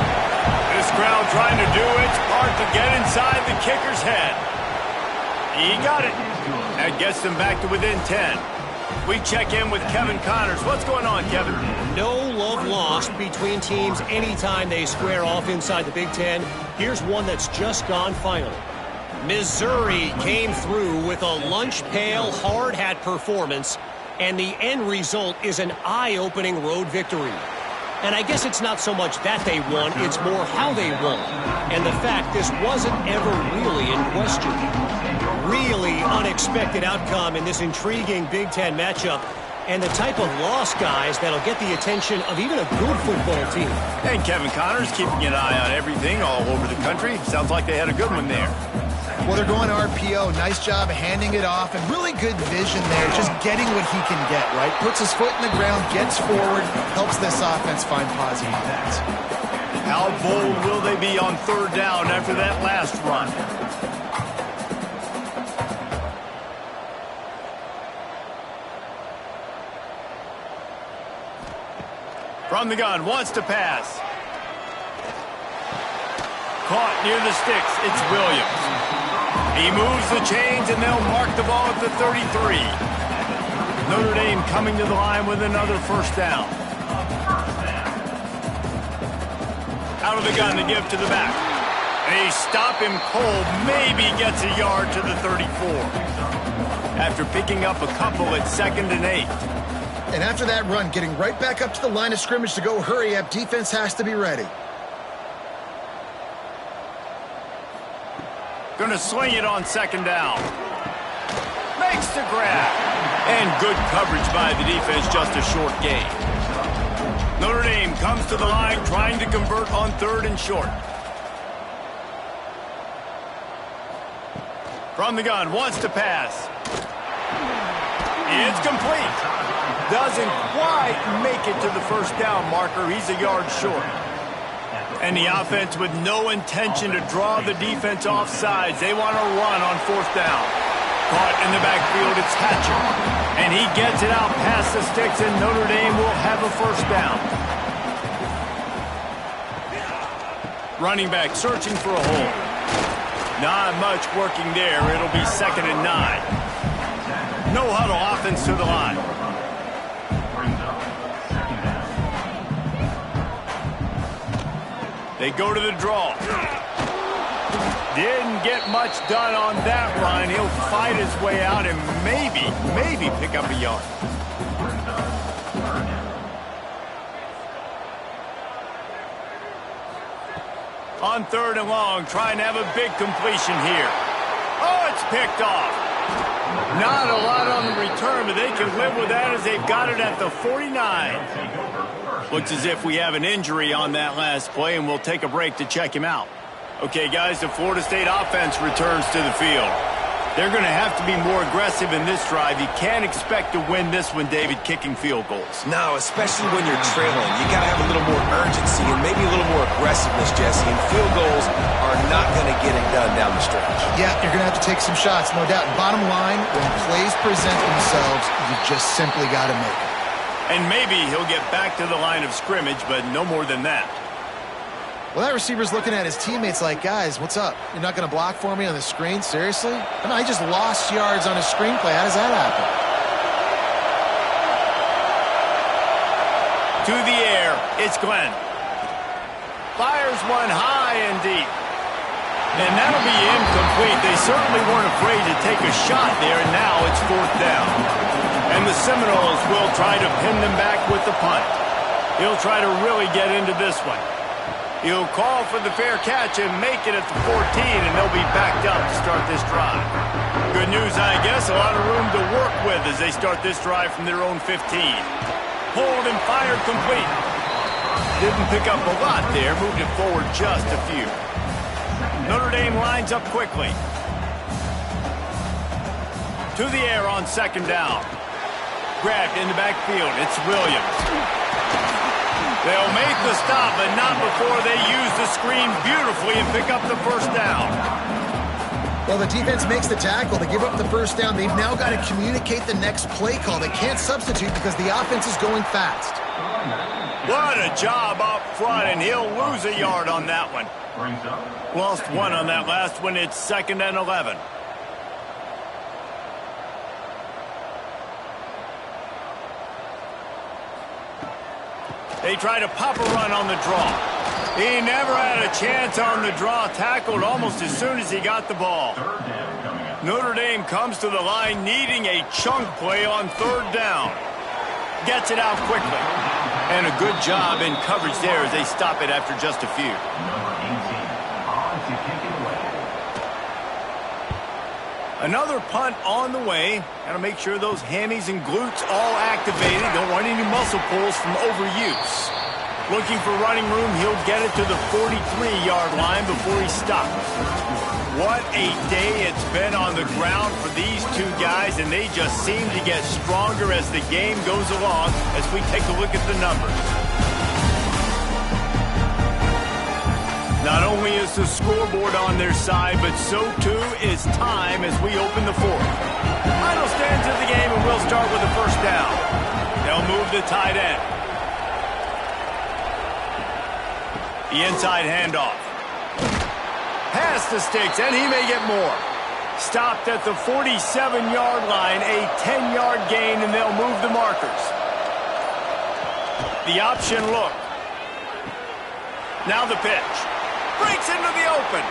This crowd trying to do its part to get inside the kicker's head. He got it. That gets them back to within 10. We check in with Kevin Connors. What's going on, Kevin? No love lost between teams anytime they square off inside the Big Ten. Here's one that's just gone final. Missouri came through with a lunch pail hard hat performance, and the end result is an eye-opening road victory. And I guess it's not so much that they won, it's more how they won. And the fact this wasn't ever really in question. Really unexpected outcome in this intriguing Big Ten matchup, and the type of loss, guys, that'll get the attention of even a good football team. And Kevin Connors keeping an eye on everything all over the country. Sounds like they had a good one there. Well, they're going RPO. Nice job handing it off, and really good vision there, just getting what he can get, right? Puts his foot in the ground, gets forward, helps this offense find positive bets. How bold will they be on 3rd down after that last run? From the gun, wants to pass. Caught near the sticks, it's Williams. He moves the chains, and they'll mark the ball at the 33. Notre Dame coming to the line with another first down. Out of the gun to give to the back. They stop him cold, maybe gets a yard to the 34. After picking up a couple at 2nd and 8. And after that run, getting right back up to the line of scrimmage to go hurry up, defense has to be ready. Going to sling it on 2nd down. Makes the grab. And good coverage by the defense, just a short gain. Notre Dame comes to the line trying to convert on 3rd and short. From the gun, wants to pass. It's complete. Doesn't quite make it to the first down marker. He's a yard short. And the offense with no intention to draw the defense off sides. They want to run on 4th down. Caught in the backfield, it's Hatcher. And he gets it out past the sticks, and Notre Dame will have a first down. Running back searching for a hole. Not much working there. It'll be 2nd and 9. No huddle offense to the line. They go to the draw. Didn't get much done on that run. He'll fight his way out and maybe pick up a yard. On 3rd and long, trying to have a big completion here. Oh, it's picked off. Not a lot on the return, but they can live with that as they've got it at the 49. Looks as if we have an injury on that last play, and we'll take a break to check him out. Okay, guys, the Florida State offense returns to the field. They're going to have to be more aggressive in this drive. You can't expect to win this one, David, kicking field goals. No, especially when you're trailing. You got to have a little more urgency and maybe a little more aggressiveness, Jesse. And field goals are not going to get it done down the stretch. Yeah, you're going to have to take some shots, no doubt. Bottom line, when plays present themselves, you just simply got to make it. And maybe he'll get back to the line of scrimmage, but no more than that. Well, that receiver's looking at his teammates like, guys, what's up? You're not going to block for me on the screen? Seriously? No, he just lost yards on a screenplay. How does that happen? To the air, it's Glenn. Fires one high and deep. And that'll be incomplete. They certainly weren't afraid to take a shot there, and now it's 4th down. And the Seminoles will try to pin them back with the punt. He'll try to really get into this one. He'll call for the fair catch and make it at the 14, and they'll be backed up to start this drive. Good news, I guess, a lot of room to work with as they start this drive from their own 15. Pulled and fired complete. Didn't pick up a lot there, moved it forward just a few. Notre Dame lines up quickly. To the air on 2nd down. Grabbed in the backfield, it's Williams. They'll make the stop, but not before they use the screen beautifully and pick up the first down. Well, the defense makes the tackle. They give up the first down. They've now got to communicate the next play call. They can't substitute because the offense is going fast. What a job up front, and he'll lose a yard on that one. Lost one on that last one. It's 2nd and 11. They try to pop a run on the draw. He never had a chance on the draw. Tackled almost as soon as he got the ball. Notre Dame comes to the line needing a chunk play on 3rd down. Gets it out quickly. And a good job in coverage there as they stop it after just a few. Another punt on the way. Got to make sure those hammies and glutes all activated. Don't want any muscle pulls from overuse. Looking for running room. He'll get it to the 43-yard line before he stops. What a day it's been on the ground for these two guys, and they just seem to get stronger as the game goes along as we take a look at the numbers. Not only is the scoreboard on their side, but so too is time as we open the 4th. Final stands of the game, and we'll start with the first down. They'll move the tight end. The inside handoff. Past the sticks, and he may get more. Stopped at the 47-yard line, a 10-yard gain, and they'll move the markers. The option look. Now the pitch. Breaks into the open.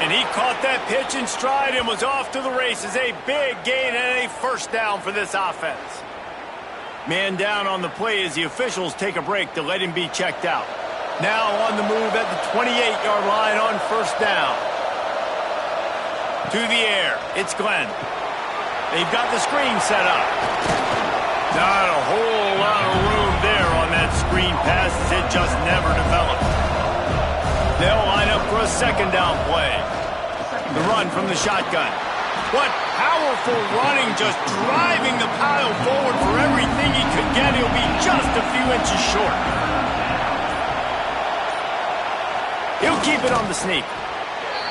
And he caught that pitch in stride and was off to the races. A big gain and a first down for this offense. Man down on the play as the officials take a break to let him be checked out. Now on the move at the 28-yard line on first down. To the air, it's Glenn. They've got the screen set up. Not a whole lot of room there on that screen pass as it just never developed. They'll line up for a second down play. The run from the shotgun. What powerful running, just driving the pile forward for everything he could get. He'll be just a few inches short. He'll keep it on the sneak.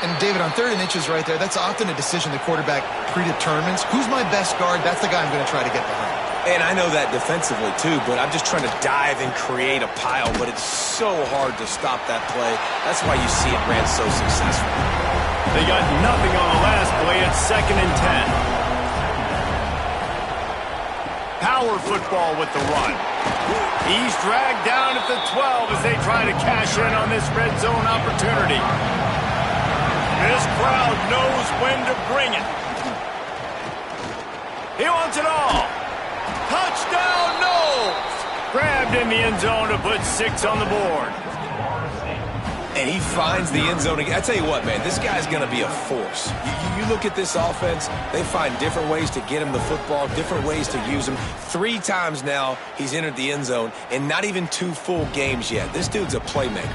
And, David, on 3rd and inches right there, that's often a decision the quarterback predetermines. Who's my best guard? That's the guy I'm going to try to get behind. And I know that defensively, too, but I'm just trying to dive and create a pile, but it's so hard to stop that play. That's why you see it ran so successful. They got nothing on the last play. It's 2nd and 10. Power football with the run. He's dragged down at the 12 as they try to cash in on this red zone opportunity. This crowd knows when to bring it. He wants it all. Touchdown, Knowles! Grabbed in the end zone to put 6 on the board. And he finds the end zone again. I tell you what, man, this guy's going to be a force. You look at this offense, they find different ways to get him the football, different ways to use him. 3 times now he's entered the end zone, and not even 2 full games yet. This dude's a playmaker.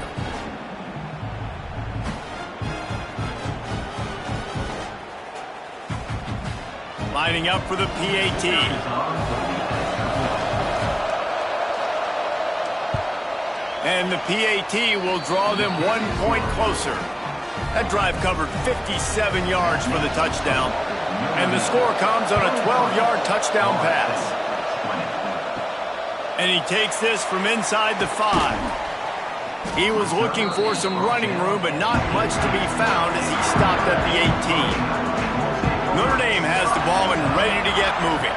Lining up for the PAT. And the PAT will draw them 1 point closer. That drive covered 57 yards for the touchdown. And the score comes on a 12-yard touchdown pass. And he takes this from inside the 5. He was looking for some running room, but not much to be found as he stopped at the 18. Notre Dame has the ball and ready to get moving.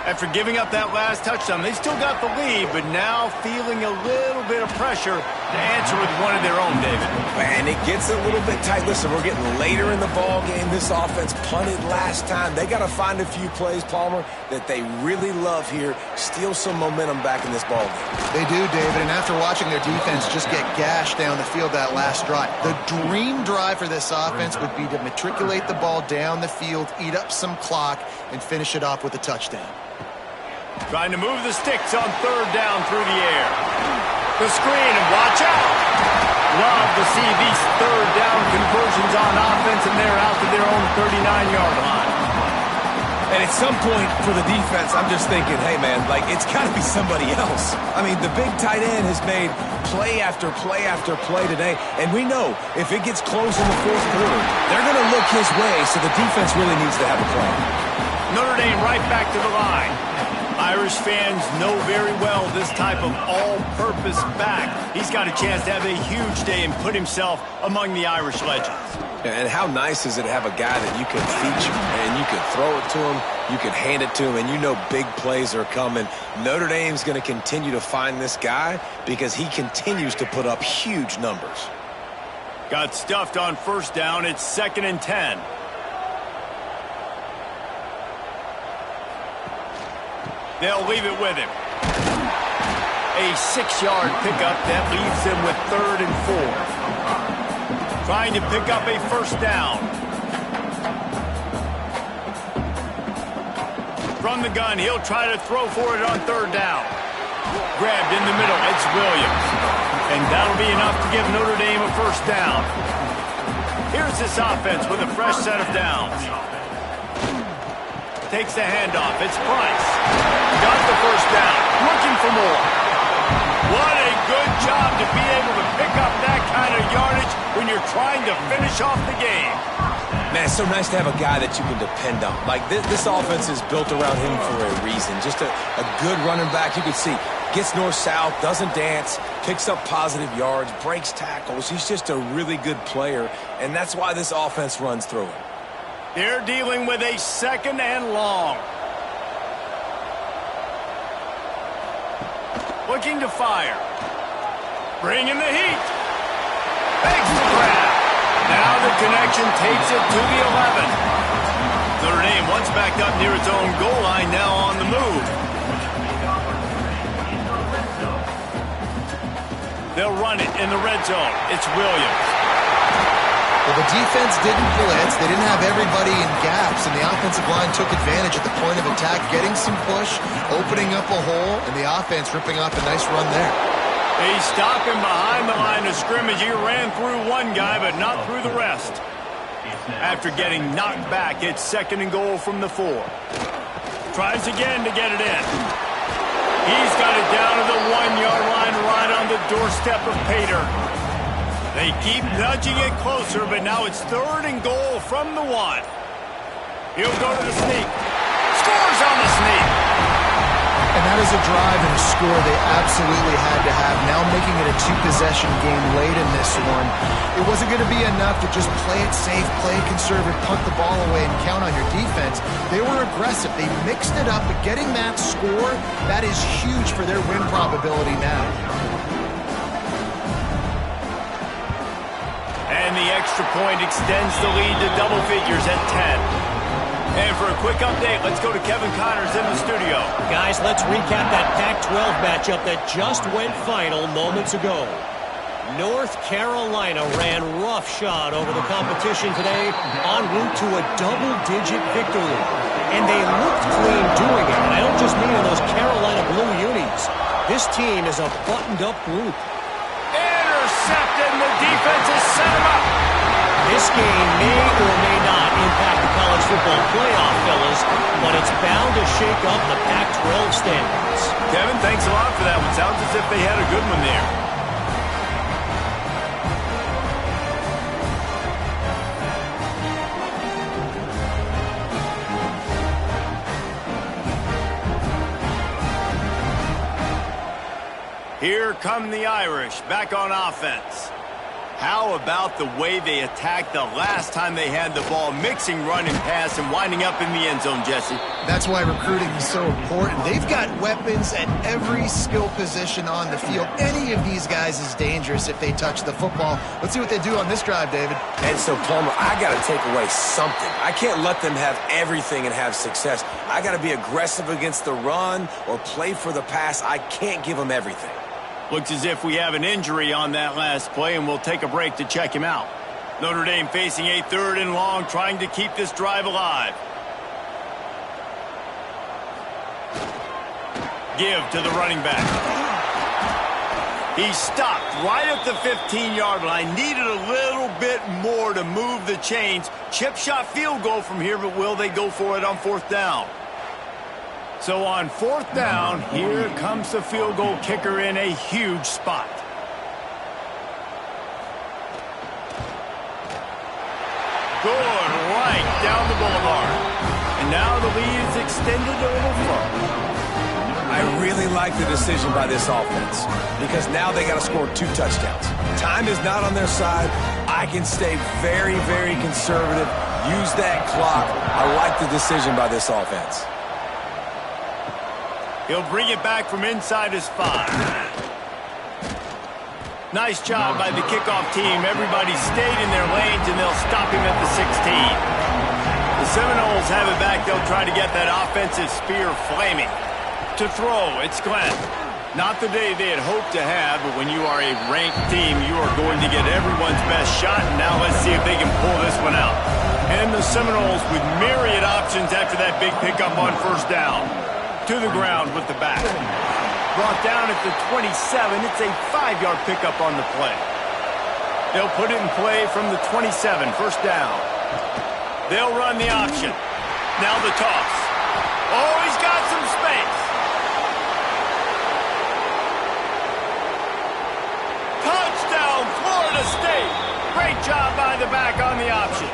After giving up that last touchdown, they still got the lead, but now feeling a little bit of pressure to answer with one of their own, David. And it gets a little bit tight. Listen, we're getting later in the ball game. This offense punted last time. They got to find a few plays, Palmer, that they really love here. Steal some momentum back in this ball game. They do, David, and after watching their defense just get gashed down the field that last drive, the dream drive for this offense would be to matriculate the ball down the field, eat up some clock, and finish it off with a touchdown. Trying to move the sticks on 3rd down through the air. The screen, and watch out! Love to see these 3rd down conversions on offense, and they're out to their own 39-yard line. And at some point for the defense, I'm just thinking, hey, man, like, it's got to be somebody else. I mean, the big tight end has made play after play after play today, and we know if it gets close in the 4th quarter, they're going to look his way, so the defense really needs to have a play. Notre Dame right back to the line. Irish fans know very well this type of all-purpose back. He's got a chance to have a huge day and put himself among the Irish legends. And how nice is it to have a guy that you can feature, and you can throw it to him, you can hand it to him, and you know big plays are coming. Notre Dame's going to continue to find this guy because he continues to put up huge numbers. Got stuffed on 1st down. It's 2nd and 10. They'll leave it with him. A 6-yard pickup that leaves them with 3rd and 4. Trying to pick up a 1st down. From the gun, he'll try to throw for it on 3rd down. Grabbed in the middle, it's Williams. And that'll be enough to give Notre Dame a 1st down. Here's this offense with a fresh set of downs. Takes the handoff, it's Price. Got the 1st down, looking for more. What a good job to be able to pick up that kind of yardage when you're trying to finish off the game. Man, it's so nice to have a guy that you can depend on. Like, this offense is built around him for a reason. Just a good running back. You can see, gets north-south, doesn't dance, picks up positive yards, breaks tackles. He's just a really good player, and that's why this offense runs through him. They're dealing with a 2nd and long. Looking to fire. Bringing the heat. Makes the grab. Now the connection takes it to the 11. Notre Dame once backed up near its own goal line, now on the move. They'll run it in the red zone. It's Williams. Well, the defense didn't blitz. They didn't have everybody in gaps, and the offensive line took advantage at the point of attack, getting some push, opening up a hole, and the offense ripping off a nice run there. They stop him behind the line of scrimmage. He ran through one guy, but not through the rest. After getting knocked back, it's 2nd and goal from the 4. Tries again to get it in. He's got it down to the 1-yard line, right on the doorstep of Pater. They keep nudging it closer, but now it's 3rd and goal from the 1. He'll go to the sneak. Scores on the sneak. And that is a drive and a score they absolutely had to have. Now making it a 2-possession game late in this one. It wasn't going to be enough to just play it safe, play it conservative, punt the ball away, and count on your defense. They were aggressive. They mixed it up, but getting that score, that is huge for their win probability now. And the extra point extends the lead to double figures at 10. And for a quick update, let's go to Kevin Connors in the studio. Guys, let's recap that Pac-12 matchup that just went final moments ago. North Carolina ran roughshod over the competition today en route to a double-digit victory. And they looked clean doing it. And I don't just mean in those Carolina blue unis. This team is a buttoned-up group. Intercepted, and the defense has set him up. This game may or may not impact the college football playoff, fellas, but it's bound to shake up the Pac-12 standings. Kevin, thanks a lot for that one. Sounds as if they had a good one there. Here come the Irish, back on offense. How about the way they attacked the last time they had the ball, mixing run and pass and winding up in the end zone, Jesse? That's why recruiting is so important. They've got weapons at every skill position on the field. Any of these guys is dangerous if they touch the football. Let's see what they do on this drive, David. And so, Palmer, I got to take away something. I can't let them have everything and have success. I got to be aggressive against the run or play for the pass. I can't give them everything. Looks as if we have an injury on that last play, and we'll take a break to check him out. Notre Dame facing a 3rd and long, trying to keep this drive alive. Give to the running back. He stopped right at the 15-yard line. Needed a little bit more to move the chains. Chip shot field goal from here, but will they go for it on 4th down? So on 4th down, here comes the field goal kicker in a huge spot. Good right down the boulevard. And now the lead is extended a little further. I really like the decision by this offense because now they got to score 2 touchdowns. Time is not on their side. I can stay very, very conservative. Use that clock. I like the decision by this offense. He'll bring it back from inside his 5. Nice job by the kickoff team. Everybody stayed in their lanes, and they'll stop him at the 16. The Seminoles have it back. They'll try to get that offensive spear flaming. To throw, it's Glenn. Not the day they had hoped to have, but when you are a ranked team, you are going to get everyone's best shot, and now let's see if they can pull this one out. And the Seminoles with myriad options after that big pickup on 1st down. To the ground with the back. Brought down at the 27. It's a 5-yard pickup on the play. They'll put it in play from the 27, 1st down. They'll run the option. Now the toss. Oh, he's got some space. Touchdown, Florida State. Great job by the back on the option.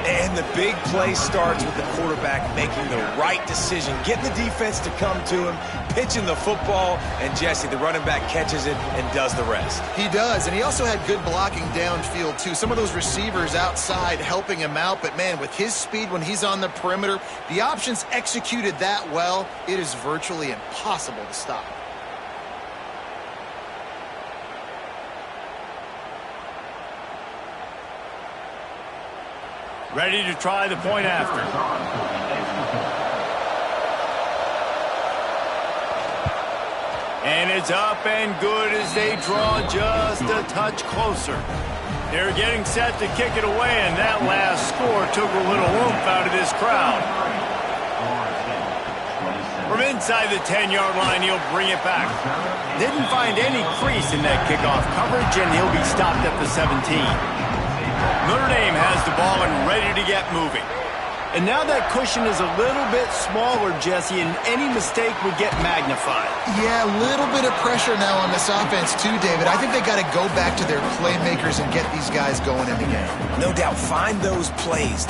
And the big play starts with the quarterback making the right decision, getting the defense to come to him, pitching the football, and Jesse, the running back, catches it and does the rest. He does, and he also had good blocking downfield, too. Some of those receivers outside helping him out, but, man, with his speed when he's on the perimeter, the options executed that well, it is virtually impossible to stop. Ready to try the point after. And it's up and good as they draw just a touch closer. They're getting set to kick it away, and that last score took a little oomph out of this crowd. From inside the 10-yard line, he'll bring it back. Didn't find any crease in that kickoff coverage, and he'll be stopped at the 17. Notre Dame has the ball and ready to get moving. And now that cushion is a little bit smaller, Jesse, and any mistake would get magnified. Yeah, a little bit of pressure now on this offense too, David. I think they got to go back to their playmakers and get these guys going in the game. No doubt, find those plays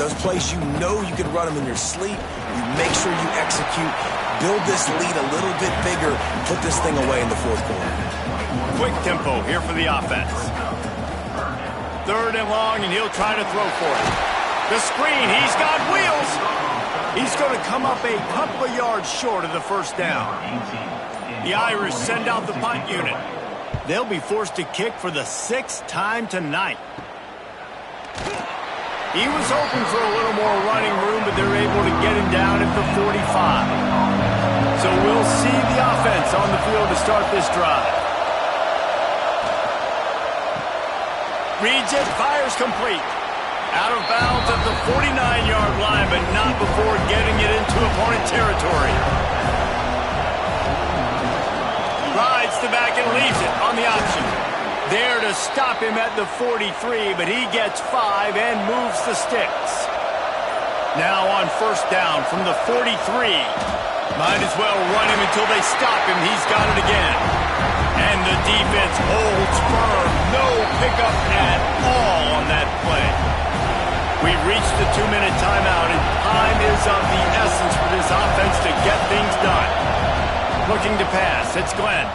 you know you can run them in your sleep. You make sure you execute, build this lead a little bit bigger, put this thing away in the fourth quarter. Quick tempo here for the offense. 3rd and long, and he'll try to throw for it. The screen, he's got wheels. He's going to come up a couple of yards short of the first down. The Irish send out the punt unit. They'll be forced to kick for the 6th time tonight. He was hoping for a little more running room, but they're able to get him down at the 45. So we'll see the offense on the field to start this drive. Reads it, fires complete. Out of bounds at the 49-yard line, but not before getting it into opponent territory. Rides the back and leaves it on the option. There to stop him at the 43, but he gets 5 and moves the sticks. Now on 1st down from the 43. Might as well run him until they stop him. He's got it again. And the defense holds firm. No pickup at all on that play. We've reached the 2-minute timeout, and time is of the essence for this offense to get things done. Looking to pass. It's Glenn.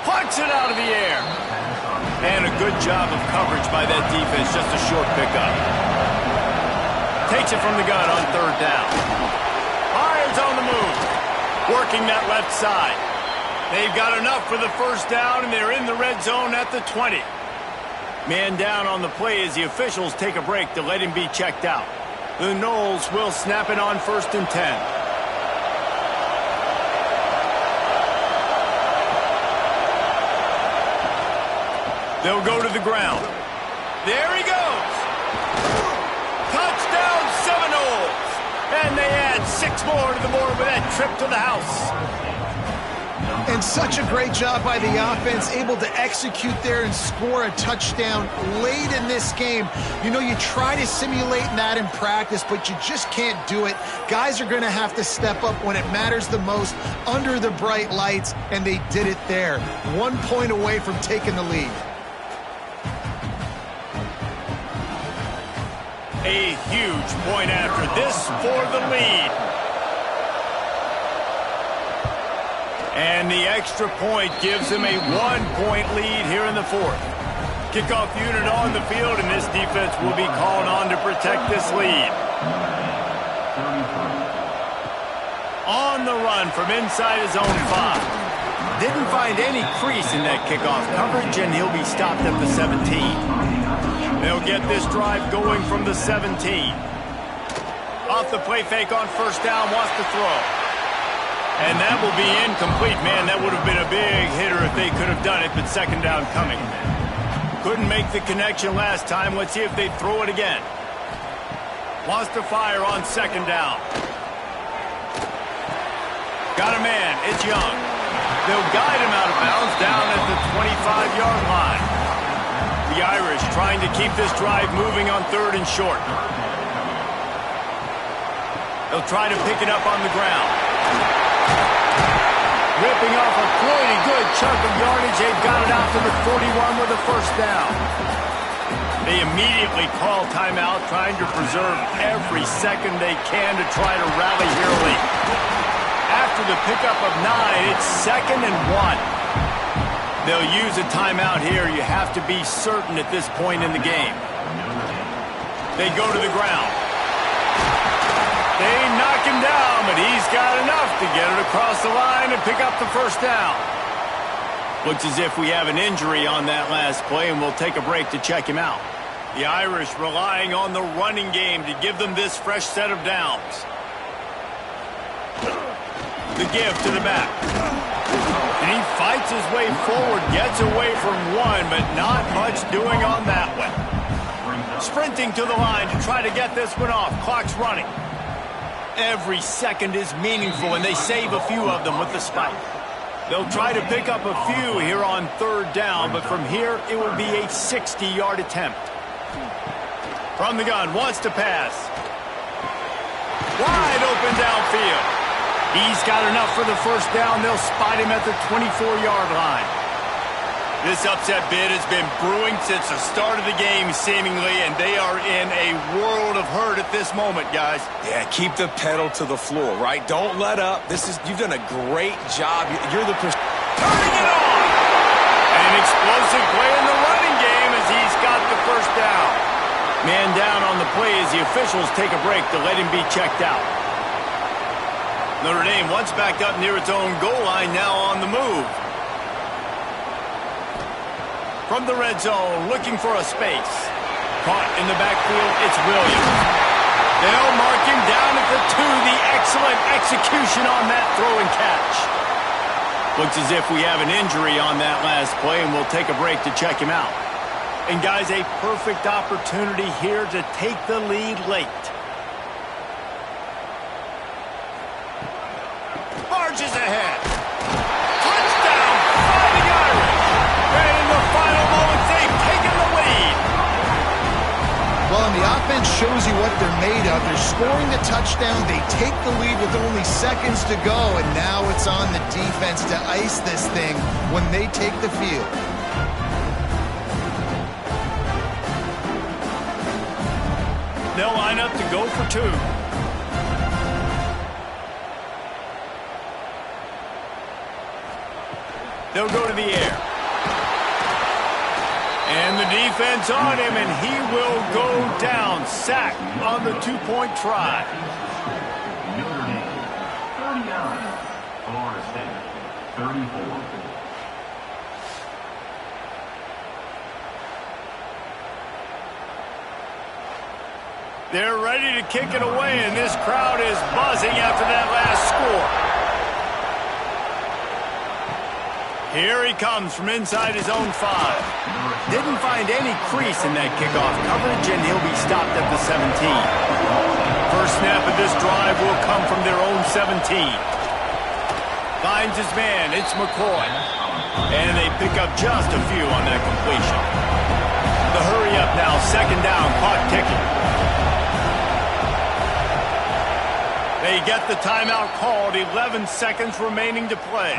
Plucks it out of the air. And a good job of coverage by that defense. Just a short pickup. Takes it from the gun on 3rd down. Lions on the move. Working that left side. They've got enough for the 1st down, and they're in the red zone at the 20. Man down on the play as the officials take a break to let him be checked out. The Noles will snap it on 1st and 10. They'll go to the ground. There he goes. Touchdown Seminoles. And they add 6 more to the board with that trip to the house. And such a great job by the offense, able to execute there and score a touchdown late in this game. You know, you try to simulate that in practice, but you just can't do it. Guys are going to have to step up when it matters the most under the bright lights, and they did it there. 1 point away from taking the lead. A huge point after this for the lead. And the extra point gives them a 1-point lead here in the 4th. Kickoff unit on the field, and this defense will be called on to protect this lead. On the run from inside his own 5. Didn't find any crease in that kickoff coverage, and he'll be stopped at the 17. They'll get this drive going from the 17. Off the play fake on 1st down, wants to throw. And that will be incomplete. Man, that would have been a big hitter if they could have done it, but 2nd down coming. Couldn't make the connection last time. Let's see if they throw it again. Wants to fire on 2nd down. Got a man. It's Young. They'll guide him out of bounds down at the 25-yard line. The Irish trying to keep this drive moving on 3rd and short. They'll try to pick it up on the ground. Ripping off a pretty good chunk of yardage. They've got it out to the 41 with a 1st down. They immediately call timeout, trying to preserve every second they can to try to rally here late. After the pickup of 9, it's 2nd and 1. They'll use a timeout here. You have to be certain at this point in the game. They go to the ground. They knock him down, but he's got enough to get it across the line and pick up the first down. Looks as if we have an injury on that last play, and we'll take a break to check him out. The Irish relying on the running game to give them this fresh set of downs. The give to the back. And he fights his way forward, gets away from one, but not much doing on that one. Sprinting to the line to try to get this one off. Clock's running. Every second is meaningful, and they save a few of them with the spike. They'll try to pick up a few here on 3rd down, but from here it will be a 60-yard attempt. From the gun, wants to pass. Wide open downfield. He's got enough for the first down. They'll spot him at the 24-yard line. This upset bid has been brewing since the start of the game, seemingly, and they are in a world of hurt at this moment, guys. Yeah, keep the pedal to the floor, right? Don't let up. You've done a great job. You're the person. Turning it on! An explosive play in the running game as he's got the first down. Man down on the play as the officials take a break to let him be checked out. Notre Dame once backed up near its own goal line, now on the move. From the red zone, looking for a space. Caught in the backfield, it's Williams. They'll mark him down at the 2. The excellent execution on that throw and catch. Looks as if we have an injury on that last play, and we'll take a break to check him out. And guys, a perfect opportunity here to take the lead late. Marches ahead. Touchdown, Fighting Irish. And in the final moments, they've taken the lead. Well, and the offense shows you what they're made of. They're scoring the touchdown. They take the lead with only seconds to go, and now it's on the defense to ice this thing when they take the field. They'll line up to go for 2. They'll go to the air. And the defense on him, and he will go down. Sack on the 2-point try. Notre Dame, 39. Florida State, 34. They're ready to kick it away, and this crowd is buzzing after that last score. Here he comes from inside his own 5. Didn't find any crease in that kickoff coverage, and he'll be stopped at the 17. First snap of this drive will come from their own 17. Finds his man, it's McCoy. And they pick up just a few on that completion. The hurry up now, 2nd down, clock ticking. They get the timeout called, 11 seconds remaining to play.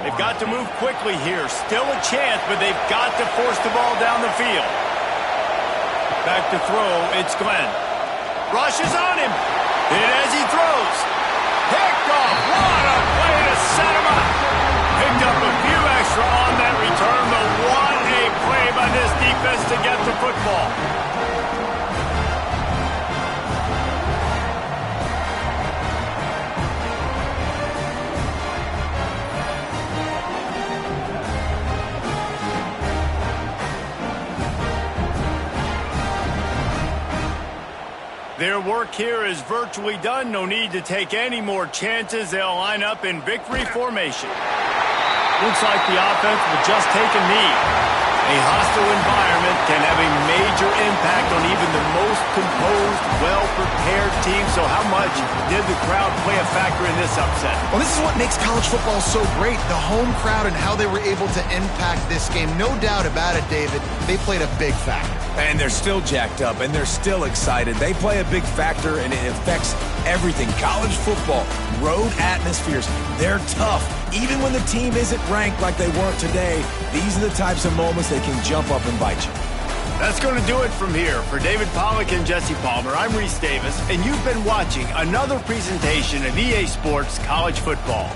They've got to move quickly here. Still a chance, but they've got to force the ball down the field. Back to throw, it's Glenn. Rushes on him. Hit as he throws. Picked off. What a play to set him up. Picked up a few extra on that return, but what a play by this defense to get the football. Their work here is virtually done. No need to take any more chances. They'll line up in victory formation. Looks like the offense will just take a knee. A hostile environment can have a major impact on even the most composed, well-prepared team. So how much did the crowd play a factor in this upset? Well, this is what makes college football so great, the home crowd and how they were able to impact this game. No doubt about it, David. They played a big factor. And they're still jacked up, and they're still excited. They play a big factor, and it affects everything. College football, road atmospheres, they're tough. Even when the team isn't ranked like they weren't today, these are the types of moments they can jump up and bite you. That's going to do it from here. For David Pollack and Jesse Palmer, I'm Reese Davis, and you've been watching another presentation of EA Sports College Football.